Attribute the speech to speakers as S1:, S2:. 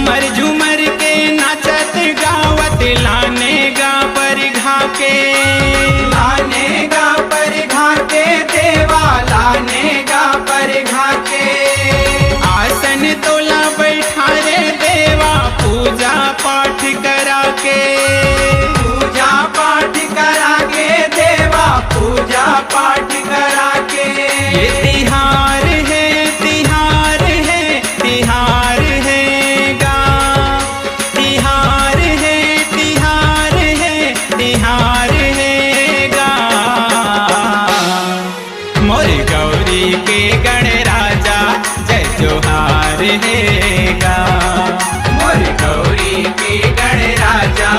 S1: झूमर झूमर के नाचत गावत लाने गा पर घा के,
S2: लाने गा पर घा के देवा लाने गा पर घा के।
S1: आसन तोला बैठा रे देवा पूजा पाठ करा के,
S2: पूजा पाठ करा के देवा पूजा पाठ करा के।
S1: ये तिहार है तिहार है तिहार है गा, तिहार है तिहार है तिहार है गा। मोर गौरी के गणराजा जय जोहार है गा,
S2: मोर गौरी के गणराजा